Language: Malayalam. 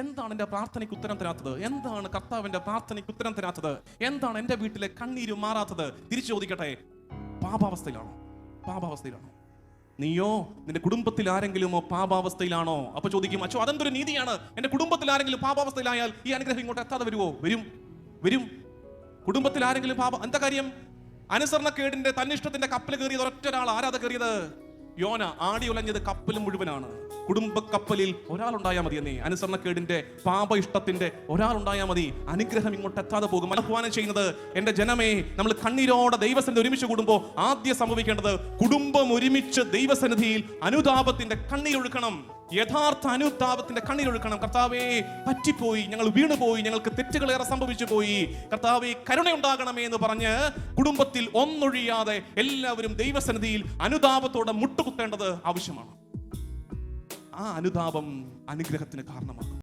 എന്താണ് എൻ്റെ പ്രാർത്ഥനയ്ക്ക് ഉത്തരം തരാത്തത്? എന്താണ് കർത്താവിന്റെ പ്രാർത്ഥനയ്ക്ക് ഉത്തരം തരാത്തത്? എന്താണ് എൻ്റെ വീട്ടിലെ കണ്ണീര് മാറാത്തത്? തിരിച്ചു ചോദിക്കട്ടെ, പാപാവസ്ഥയിലാണോ? പാപാവസ്ഥയിലാണോ? നീയോ നിന്റെ കുടുംബത്തിൽ ആരെങ്കിലുമോ പാപാവസ്ഥയിലാണോ? അപ്പൊ ചോദിക്കും, അച്ഛോ അതെന്തൊരു നീതിയാണ്, എന്റെ കുടുംബത്തിൽ ആരെങ്കിലും പാപാവസ്ഥയിലായാൽ ഈ അനുഗ്രഹം ഇങ്ങോട്ട് എത്താതെ വരുമോ? വരും. കുടുംബത്തിൽ ആരെങ്കിലും എന്താ കാര്യം? അനുസരണക്കേടിന്റെ തന്നിഷ്ടത്തിന്റെ കപ്പൽ കയറിയത് ഒരൊറ്റ ഒരാൾ. ആരാധ കയറിയത്? യോന. ആടി ഉലഞ്ഞത് കപ്പൽ മുഴുവനാണ്. കുടുംബ കപ്പലിൽ ഒരാളുണ്ടായാൽ മതി എന്നേ. അനുസരണക്കേടിന്റെ പാപ ഇഷ്ടത്തിന്റെ ഒരാളുണ്ടായാൽ മതി, അനുഗ്രഹം ഇങ്ങോട്ട് എത്താതെ പോകും. ആഹ്വാനം ചെയ്യുന്നത്, എന്റെ ജനമേ, നമ്മൾ കണ്ണീരോടെ ദൈവസന്നിധി ഒരുമിച്ച് കൂടുമ്പോൾ ആദ്യം സംഭവിക്കേണ്ടത്, കുടുംബം ഒരുമിച്ച് ദൈവസന്നിധിയിൽ അനുതാപത്തിന്റെ കണ്ണീരൊഴുക്കണം. യഥാർത്ഥ അനുതാപത്തിന്റെ കണ്ണീരൊഴുക്കണം. കർത്താവേ, പറ്റിപ്പോയി, ഞങ്ങൾ വീണുപോയി, ഞങ്ങൾക്ക് തെറ്റുകളേറെ സംഭവിച്ചു പോയി, കർത്താവേ കരുണയുണ്ടാകണമേ എന്ന് പറഞ്ഞ് കുടുംബത്തിൽ ഒന്നൊഴിയാതെ എല്ലാവരും ദൈവസന്നിധിയിൽ അനുതാപത്തോടെ മുട്ടുകുത്തേണ്ടത് ആവശ്യമാണ്. ആ അനുതാപം അനുഗ്രഹത്തിന് കാരണമാകും.